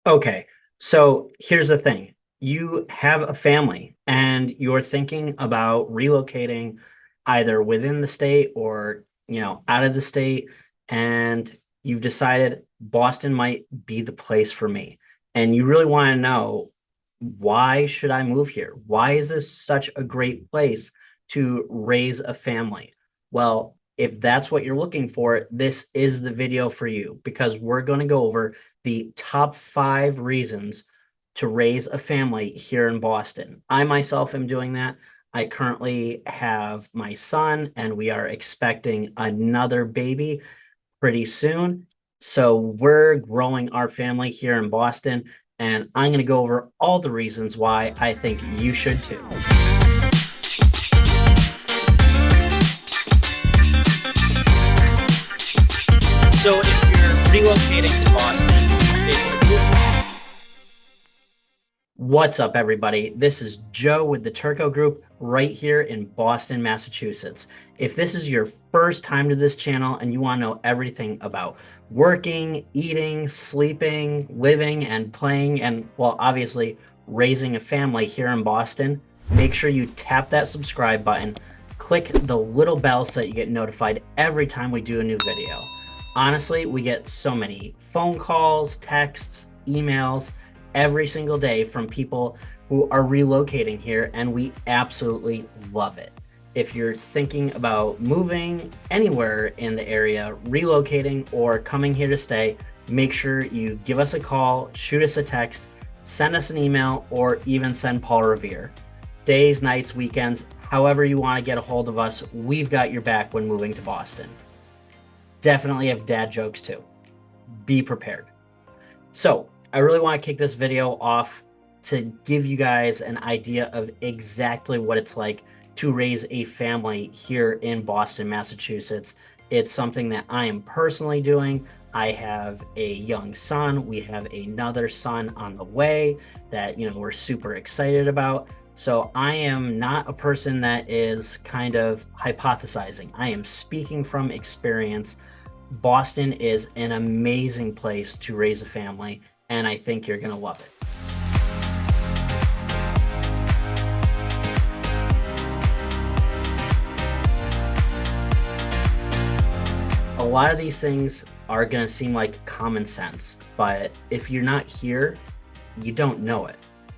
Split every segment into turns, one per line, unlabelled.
Okay, so here's the thing. You have a family and you're thinking about relocating either within the state or, out of the state, and you've decided Boston might be the place for me. And you really want to know, why should I move here? Why is this such a great place to raise a family? Well, if that's what you're looking for, this is the video for you because we're going to go over the top 5 reasons to raise a family here in Boston. I myself am doing that. I currently have my son, and we are expecting another baby pretty soon. So we're growing our family here in Boston, and I'm going to go over all the reasons why I think you should too. So if you're relocating to Boston, what's up, everybody? This is Joe with the Turco Group right here in Boston, Massachusetts. If this is your first time to this channel and you want to know everything about working, eating, sleeping, living, and playing, and, well, obviously raising a family here in Boston, make sure you tap that subscribe button, click the little bell so that you get notified every time we do a new video. Honestly, we get so many phone calls, texts, emails every single day from people who are relocating here, and we absolutely love it. If you're thinking about moving anywhere in the area, relocating, or coming here to stay, make sure you give us a call, shoot us a text, send us an email, or even send Paul Revere. Days, nights, weekends, however you want to get a hold of us, we've got your back when moving to Boston. Definitely have dad jokes too. Be prepared. So I really want to kick this video off to give you guys an idea of exactly what it's like to raise a family here in Boston, Massachusetts. It's something that I am personally doing. I have a young son. We have another son on the way that, we're super excited about. So I am not a person that is kind of hypothesizing. I am speaking from experience. Boston is an amazing place to raise a family, and I think you're going to love it. A lot of these things are going to seem like common sense, but if you're not here, you don't know it.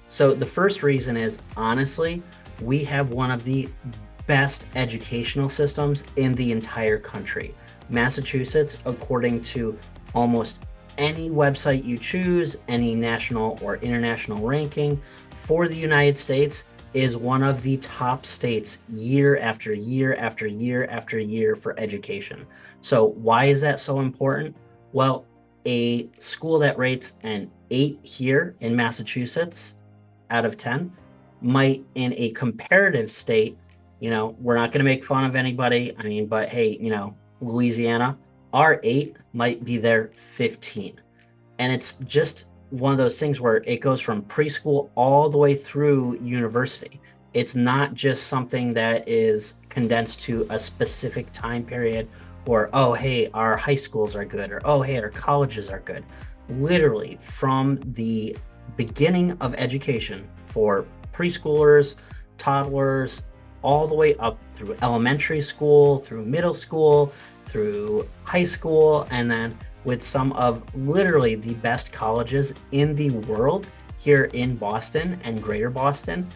So the first reason is, honestly, we have one of the best educational systems in the entire country. Massachusetts, according to almost any website you choose, any national or international ranking for the United States, is one of the top states year after year after year after year for education. So why is that so important? Well, a school that rates an 8 here in Massachusetts out of 10 might, in a comparative state, we're not going to make fun of anybody. I mean, but hey, Louisiana, our 8 might be their 15. And it's just one of those things where it goes from preschool all the way through university. It's not just something that is condensed to a specific time period, or, oh, hey, our high schools are good, or, oh, hey, our colleges are good. Literally, from the beginning of education for preschoolers, toddlers, all the way up through elementary school, through middle school, through high school, and then with some of literally the best colleges in the world here in Boston and greater Boston.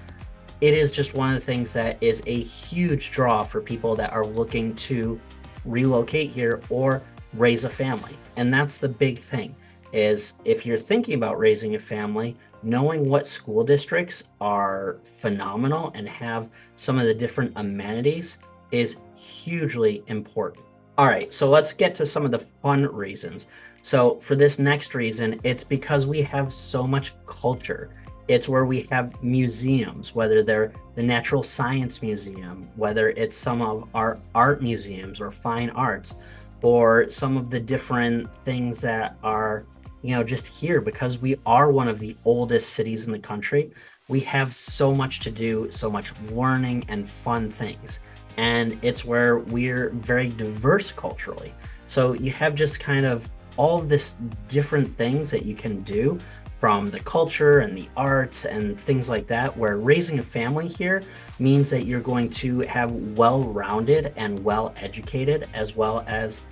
It is just one of the things that is a huge draw for people that are looking to relocate here or raise a family. And that's the big thing, is if you're thinking about raising a family, knowing what school districts are phenomenal and have some of the different amenities is hugely important. All right, so let's get to some of the fun reasons. So for this next reason, it's because we have so much culture. It's where we have museums, whether they're the Natural Science Museum, whether it's some of our art museums or fine arts, or some of the different things that are, just here. Because we are one of the oldest cities in the country, we have so much to do, so much learning and fun things. And it's where we're very diverse culturally. So you have just kind of all of this different things that you can do from the culture and the arts and things like that, where raising a family here means that you're going to have well-rounded and well-educated, as well as,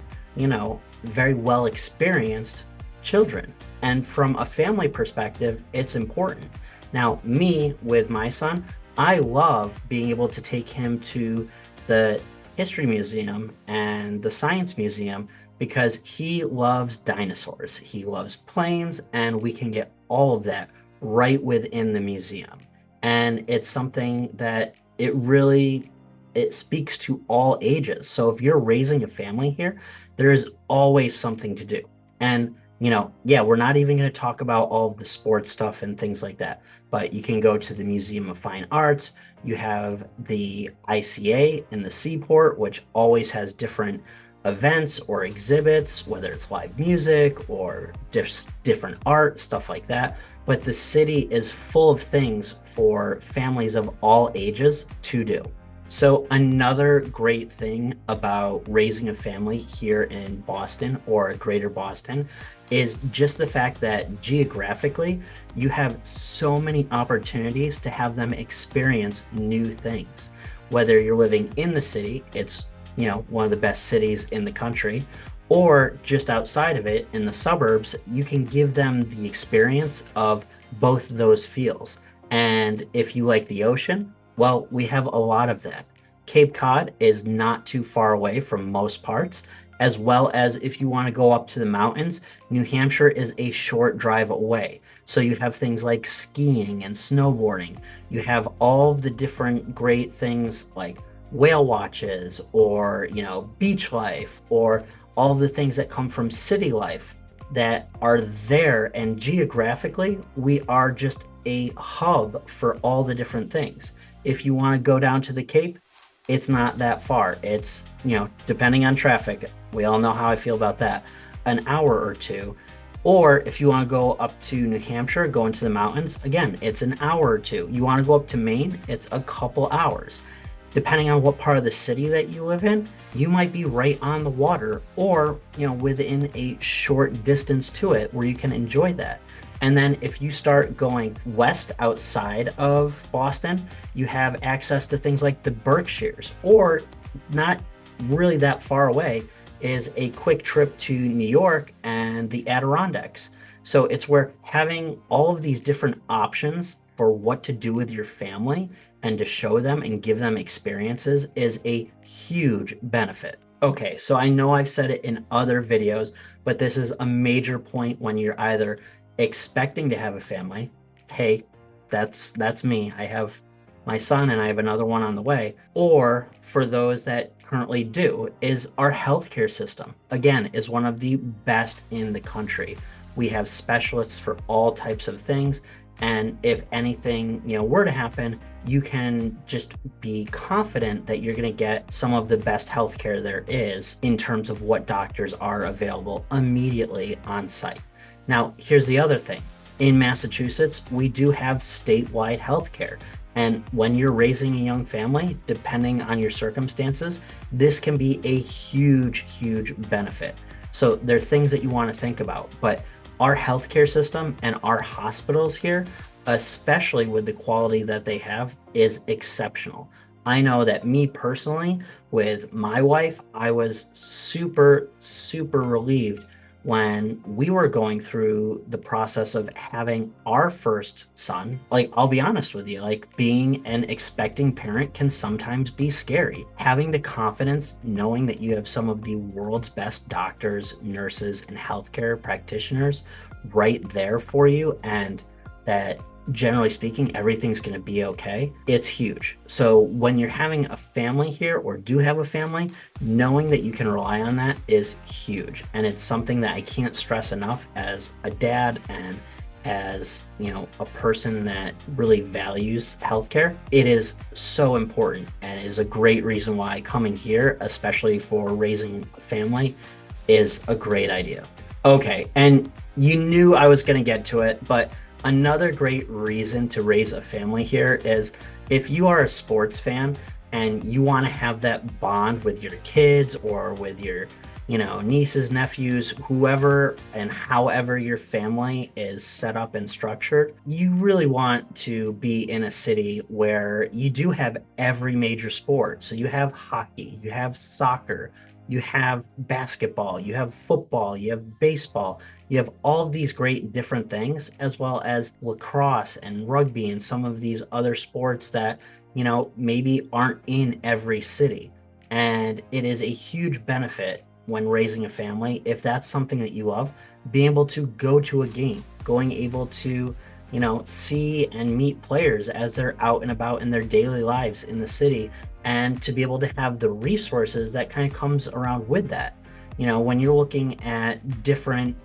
very well experienced children. And from a family perspective, it's important. Now, me with my son, I love being able to take him to the History Museum and the Science Museum because he loves dinosaurs. He loves planes, and we can get all of that right within the museum. And it's something that it speaks to all ages. So if you're raising a family here, there is always something to do. And yeah, we're not even going to talk about all of the sports stuff and things like that, but you can go to the Museum of Fine Arts. You have the ICA in the Seaport, which always has different events or exhibits, whether it's live music or different art, stuff like that. But the city is full of things for families of all ages to do. So another great thing about raising a family here in Boston or Greater Boston is just the fact that geographically, you have so many opportunities to have them experience new things. Whether you're living in the city, it's, one of the best cities in the country, or just outside of it in the suburbs, you can give them the experience of both those feels. And if you like the ocean, well, we have a lot of that. Cape Cod is not too far away from most parts, as well as if you want to go up to the mountains, New Hampshire is a short drive away. So you have things like skiing and snowboarding. You have all of the different great things like whale watches or, beach life, or all of the things that come from city life that are there. And geographically, we are just a hub for all the different things. If you want to go down to the Cape, it's not that far. It's, depending on traffic, we all know how I feel about that, an hour or two. Or if you want to go up to New Hampshire, go into the mountains, again, it's an hour or two. You want to go up to Maine, it's a couple hours. Depending on what part of the city that you live in, you might be right on the water or, within a short distance to it where you can enjoy that. And then if you start going west outside of Boston, you have access to things like the Berkshires, or not really that far away is a quick trip to New York and the Adirondacks. So it's where having all of these different options for what to do with your family and to show them and give them experiences is a huge benefit. Okay, so I know I've said it in other videos, but this is a major point when you're either expecting to have a family. Hey, that's me. I have my son and I have another one on the way. Or for those that currently do, is our healthcare system, again, is one of the best in the country. We have specialists for all types of things. And if anything, were to happen, you can just be confident that you're going to get some of the best healthcare there is in terms of what doctors are available immediately on site. Now, here's the other thing. In Massachusetts, we do have statewide healthcare. And when you're raising a young family, depending on your circumstances, this can be a huge, huge benefit. So there are things that you want to think about, but our healthcare system and our hospitals here, especially with the quality that they have, is exceptional. I know that me personally, with my wife, I was super, super relieved when we were going through the process of having our first son. Like, I'll be honest with you, like being an expecting parent can sometimes be scary. Having the confidence, knowing that you have some of the world's best doctors, nurses, and healthcare practitioners right there for you, and that generally speaking, everything's going to be okay, it's huge. So when you're having a family here or do have a family, knowing that you can rely on that is huge. And it's something that I can't stress enough as a dad and as, a person that really values healthcare. It is so important and is a great reason why coming here, especially for raising a family, is a great idea. Okay, and you knew I was going to get to it, but another great reason to raise a family here is if you are a sports fan and you want to have that bond with your kids or with your nieces, nephews, whoever and however your family is set up and structured, you really want to be in a city where you do have every major sport. So you have hockey, you have soccer, you have basketball, you have football, you have baseball, you have all of these great different things, as well as lacrosse and rugby and some of these other sports that, maybe aren't in every city. And it is a huge benefit when raising a family, if that's something that you love, being able to go to a game, going able to, see and meet players as they're out and about in their daily lives in the city, and to be able to have the resources that kind of comes around with that. When you're looking at different,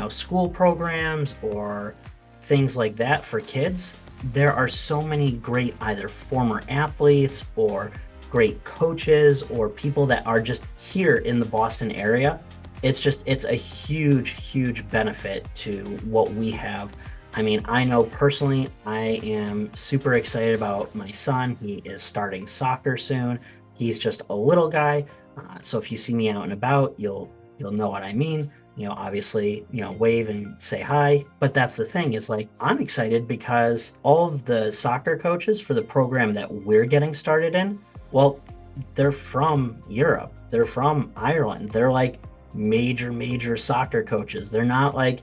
school programs or things like that for kids, there are so many great either former athletes or great coaches or people that are just here in the Boston area. It's a huge, huge benefit to what we have. I mean, I know personally, I am super excited about my son. He is starting soccer soon. He's just a little guy. So if you see me out and about, you'll know what I mean. Obviously, wave and say hi. But that's the thing is like, I'm excited because all of the soccer coaches for the program that we're getting started in, well, they're from Europe. They're from Ireland. They're like major, major soccer coaches. They're not like,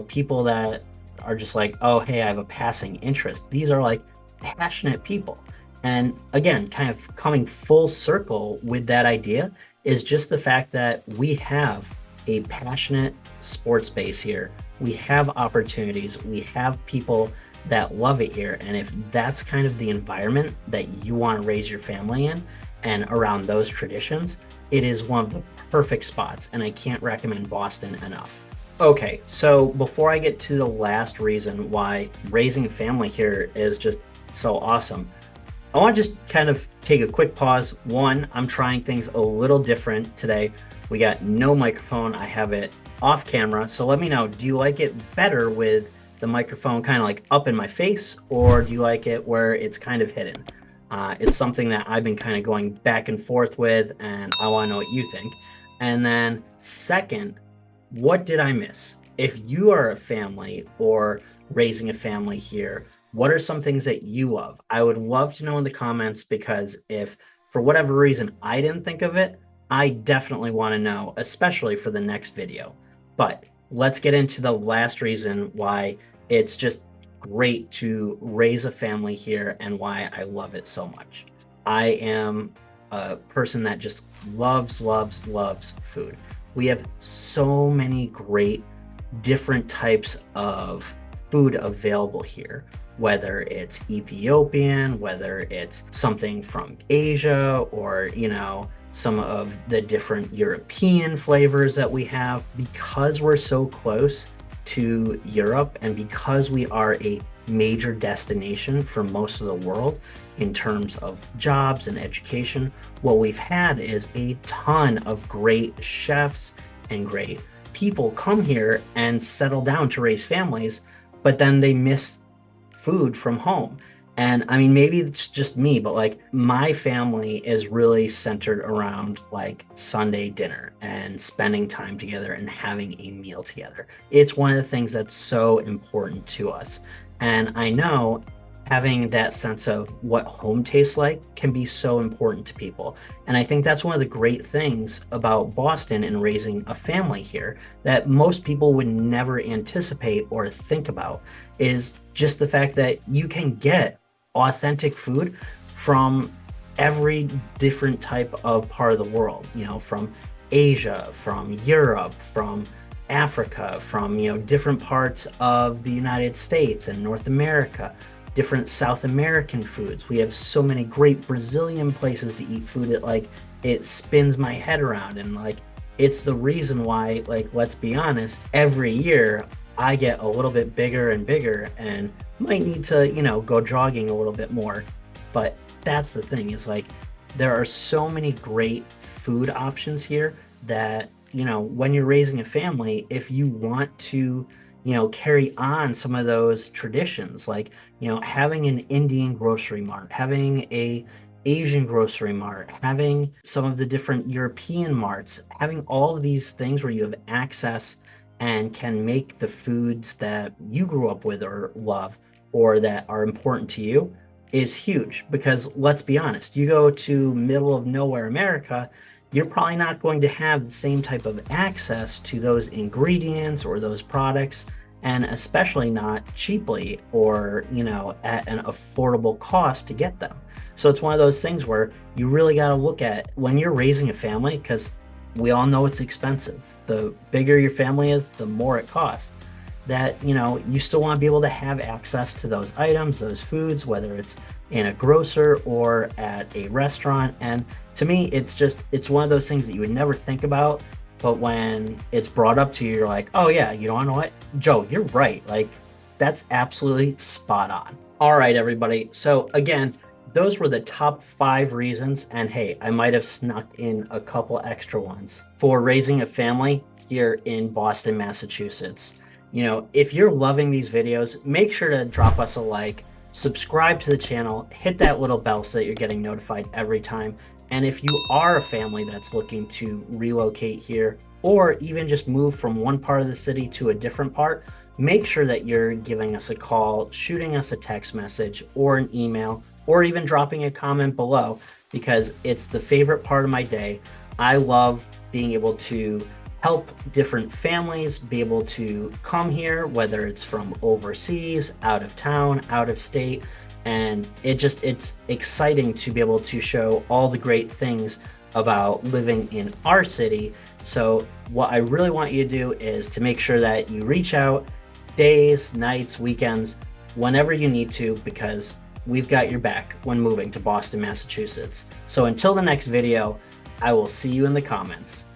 people that are just like, oh, hey, I have a passing interest. These are like passionate people. And again, kind of coming full circle with that idea is just the fact that we have a passionate sports base here. We have opportunities. We have people that love it here. And if that's kind of the environment that you want to raise your family in and around those traditions, it is one of the perfect spots. And I can't recommend Boston enough. Okay, so before I get to the last reason why raising a family here is just so awesome, I want to just kind of take a quick pause. One, I'm trying things a little different today. We got no microphone. I have it off camera. So let me know, do you like it better with the microphone kind of like up in my face, or do you like it where it's kind of hidden? It's something that I've been kind of going back and forth with, and I want to know what you think. And then second, what did I miss? If you are a family or raising a family here, what are some things that you love? I would love to know in the comments, because if for whatever reason I didn't think of it, I definitely want to know, especially for the next video. But let's get into the last reason why it's just great to raise a family here and why I love it so much. I am a person that just loves, loves, loves food. We have so many great different types of food available here, whether it's Ethiopian, whether it's something from Asia, or, some of the different European flavors that we have. Because we're so close to Europe and because we are a major destination for most of the world in terms of jobs and education, what we've had is a ton of great chefs and great people come here and settle down to raise families, but then they miss food from home. And I mean, maybe it's just me, but like my family is really centered around like Sunday dinner and spending time together and having a meal together. It's one of the things that's so important to us. And I know having that sense of what home tastes like can be so important to people. And I think that's one of the great things about Boston and raising a family here that most people would never anticipate or think about, is just the fact that you can get authentic food from every different type of part of the world, from Asia, from Europe, from Africa, from, different parts of the United States and North America, different South American foods. We have so many great Brazilian places to eat food that like it spins my head around. And like it's the reason why, like, let's be honest, every year I get a little bit bigger and bigger and might need to, go jogging a little bit more. But that's the thing, is like there are so many great food options here that, when you're raising a family, if you want to, carry on some of those traditions, like, having an Indian grocery mart, having a Asian grocery mart, having some of the different European marts, having all of these things where you have access and can make the foods that you grew up with or love or that are important to you is huge. Because let's be honest, you go to middle of nowhere America, you're probably not going to have the same type of access to those ingredients or those products, and especially not cheaply or, at an affordable cost to get them. So it's one of those things where you really got to look at when you're raising a family, because we all know it's expensive. The bigger your family is, the more it costs. That, you still want to be able to have access to those items, those foods, whether it's in a grocer or at a restaurant. And to me, it's one of those things that you would never think about. But when it's brought up to you, you're like, oh, yeah, you know what, Joe, you're right. Like, that's absolutely spot on. All right, everybody. So, again, those were the top 5 reasons. And hey, I might have snuck in a couple extra ones for raising a family here in Boston, Massachusetts. If you're loving these videos, make sure to drop us a like, subscribe to the channel, hit that little bell so that you're getting notified every time. And if you are a family that's looking to relocate here or even just move from one part of the city to a different part, make sure that you're giving us a call, shooting us a text message or an email, or even dropping a comment below, because it's the favorite part of my day. I love being able to help different families be able to come here, whether it's from overseas, out of town, out of state. And it's exciting to be able to show all the great things about living in our city. So what I really want you to do is to make sure that you reach out days, nights, weekends, whenever you need to, because we've got your back when moving to Boston, Massachusetts. So until the next video, I will see you in the comments.